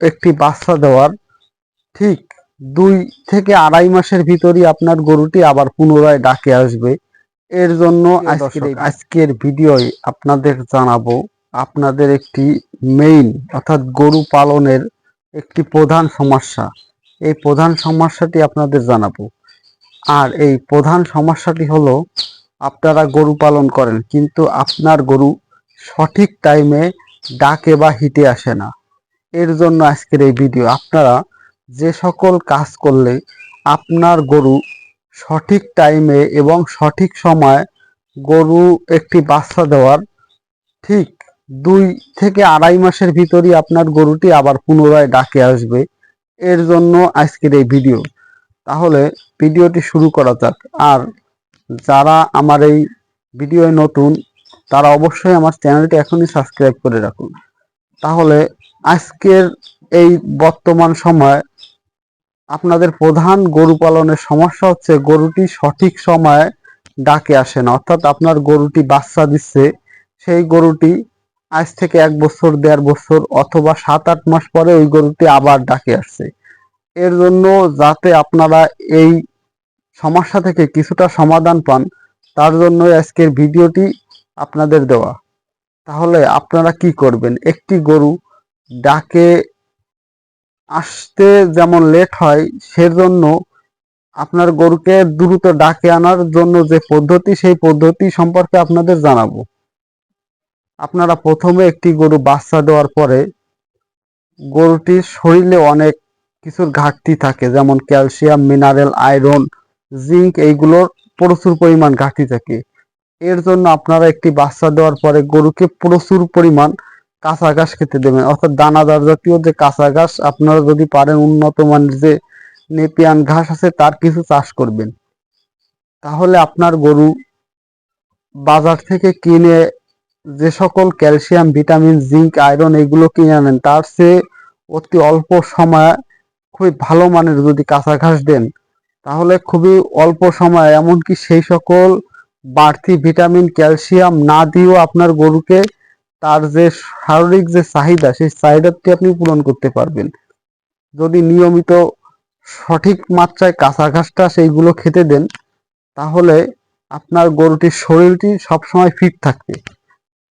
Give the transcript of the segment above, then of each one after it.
একটি বাচ্চা দেওয়ার ঠিক 2 থেকে আড়াই মাসের ভিতরই আপনার গরুটি আবার পুনরায় ডাকে আসবে। এর জন্য আজকের ভিডিওয় আপনাদের জানাবো আপনাদের একটি মেইন অর্থাৎ গরু পালনের একটি প্রধান সমস্যা। এই প্রধান সমস্যাটি আপনাদের জানাবো। আর এই প্রধান সমস্যাটি হলো আপনারা গরু পালন করেন কিন্তু আপনার গরু সঠিক টাইমে ডাকে বা হিটে আসে না। এর জন্য আজকের এই ভিডিও। আপনারা যে সকল কাজ করলে আপনার গরু সঠিক টাইমে এবং সঠিক সময় গরু একটি বাচ্চা দেওয়ার ঠিক 2 থেকে আড়াই মাসের ভিতরই আপনার গরুটি আবার পুনরায় ডাকে আসবে, এর জন্য আজকের এই ভিডিও। তাহলে ভিডিওটি শুরু করা যাক। আর যারা আমার এই ভিডিও নতুন তারা অবশ্যই আমার চ্যানেলটি এখনই সাবস্ক্রাইব করে রাখুন। তাহলে আজকের এই বর্তমান সময় আপনাদের প্রধান গরু পালনের সমস্যা হচ্ছে গরুটি সঠিক সময়ে ডাকে আসে না। অর্থাৎ আপনার গরুটি বাচ্চা দিচ্ছে, সেই গরুটি আজ থেকে 1 বছর 1.5 বছর অথবা 7-8 মাস পরে ওই গরুটি আবার ডাকে আসছে। এর জন্য যাতে আপনারা এই সমস্যা থেকে কিছুটা সমাধান পান, তার জন্য আজকের ভিডিওটি আপনাদের দেওয়া। তাহলে আপনারা কি করবেন? একটি গরু ডাকে আসতে যেমন লেট হয়, সেজন্য আপনার গরুকে দ্রুত ডাকে আনার জন্য যে পদ্ধতি, সেই পদ্ধতি সম্পর্কে আপনাদের জানাবো। আপনারা প্রথমে একটি গরু বাচ্চা দেওয়ার পরে গরুটির শরীরে অনেক কিছুর ঘাটতি থাকে, যেমন ক্যালসিয়াম, মিনারেল, আয়রন, জিঙ্ক, এইগুলোর প্রচুর পরিমাণ ঘাটতি থাকে। এর জন্য আপনারা একটি বাচ্চা দেওয়ার পরে গরুকে প্রচুর পরিমাণ কাঁচা ঘাস খেতে দেবেন। অর্থাৎ দানাদার জাতীয় যে কাঁচা ঘাস, আপনারা যদি পারেন উন্নত মানের যে নেপিয়ান ঘাস আছে তার কিছু চাষ করবেন। তাহলে আপনার গরু বাজার থেকে কিনে যে সকল ক্যালসিয়াম, ভিটামিন, জিঙ্ক, আয়রন এগুলো কিনে আনেন, তার চেয়ে অতি অল্প সময়ে খুবই ভালো মানের যদি কাঁচা ঘাস দেন, তাহলে খুবই অল্প সময়ে, এমনকি সেই সকল বাড়তি ভিটামিন, ক্যালসিয়াম না দিয়েও আপনার গরুকে তার যে শারীরিক যে চাহিদা, সেই চাহিদাটি আপনি পূরণ করতে পারবেন। যদি নিয়মিত সঠিক মাত্রায় কাঁচা ঘাসটা সেইগুলো খেতে দেন, তাহলে আপনার গরুটির শরীরটি সবসময় ফিট থাকবে।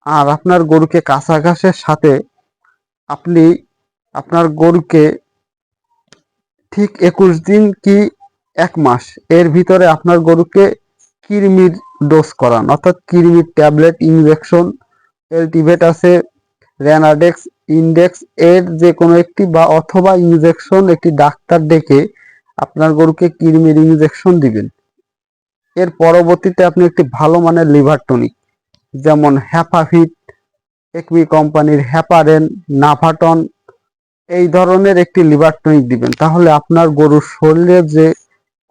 আর আপনার গরুকে কাঁচা ঘাসের সাথে আপনি আপনার গরুকে ঠিক 21 দিন কি 1 মাস এর ভিতরে আপনার গরুকে কৃমির ডোজ করান। অর্থাৎ কৃমির ট্যাবলেট, ইনজেকশন, এলটিভেট আছে, রেনাডেক্স, ইন্ডেক্স, এর যে কোনো একটি বা অথবা ইনজেকশন একটি ডাক্তার ডেকে আপনার গরুকে কৃমির ইনজেকশন দিবেন। এর পরবর্তীতে আপনি একটি ভালো মানের লিভার টনিক, যেমন হ্যাপাফিট, একমি কোম্পানির হ্যাপারেন, নাভাটন, এই ধরনের একটি লিভার টনিক দিবেন। তাহলে আপনার গরুর শরীরের যে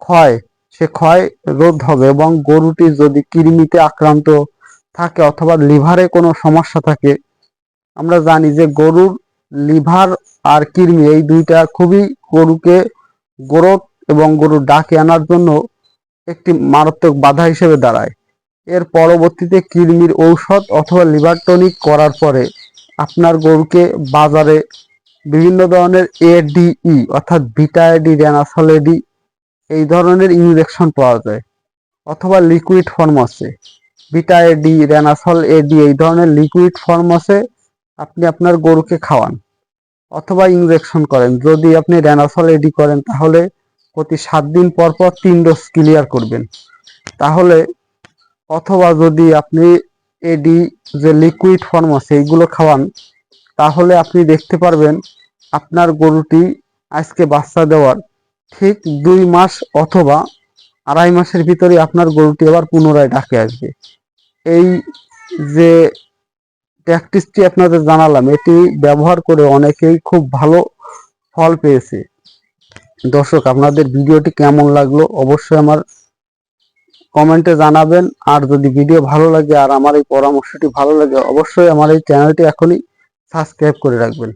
ক্ষয়, সে ক্ষয় রোধ হবে এবং গরুটি যদি কৃমিতে আক্রান্ত থাকে অথবা লিভারে কোনো সমস্যা থাকে, আমরা জানি যে গরুর লিভার আর কৃমি এই দুইটা খুবই গরুকে গ্রোথ এবং গরুর ডাকে আনার জন্য একটি মারাত্মক বাধা হিসেবে দাঁড়ায়। এর পরবর্তীতে কৃমির ঔষধ অথবা লিভার টনিক করার পরে আপনার গরুকে বাজারে বিভিন্ন ধরনের এডিই অর্থাৎ ভিটা এডি, রেনাসল এডি, এই ধরনের ইনজেকশন পাওয়া যায়, অথবা লিকুইড ফর্ম আছে। ভিটা এডি, রেনাসল এডি এই ধরনের লিকুইড ফর্ম আছে, আপনি আপনার গরুকে খাওয়ান অথবা ইনজেকশন করেন। যদি আপনি রেনাসল এডি করেন, তাহলে প্রতি 7 দিন পর পর 3 ডোজ ক্লিয়ার করবেন। তাহলে অথবা যদি আপনি এডি যে লিকুইড ফর্ম আছে এইগুলো খাওয়ান, তাহলে আপনি দেখতে পারবেন আপনার গরুটি আজকে বাচ্চা দেওয়ার ঠিক 2 মাস অথবা আড়াই মাসের ভিতরে আপনার গরুটি আবার পুনরায় ডাকে আসবে। এই যে প্র্যাকটিসটি আপনাদের জানালাম, এটি ব্যবহার করে অনেকেই খুব ভালো ফল পেয়েছে। দর্শক, আপনাদের ভিডিওটি কেমন লাগলো অবশ্যই আমার কমেন্টে জানাবেন। আর যদি ভিডিও ভালো লাগে আর আমার এই পরামর্শটি ভালো লাগে, অবশ্যই আমার এই চ্যানেলটি এখনই সাবস্ক্রাইব করে রাখবেন।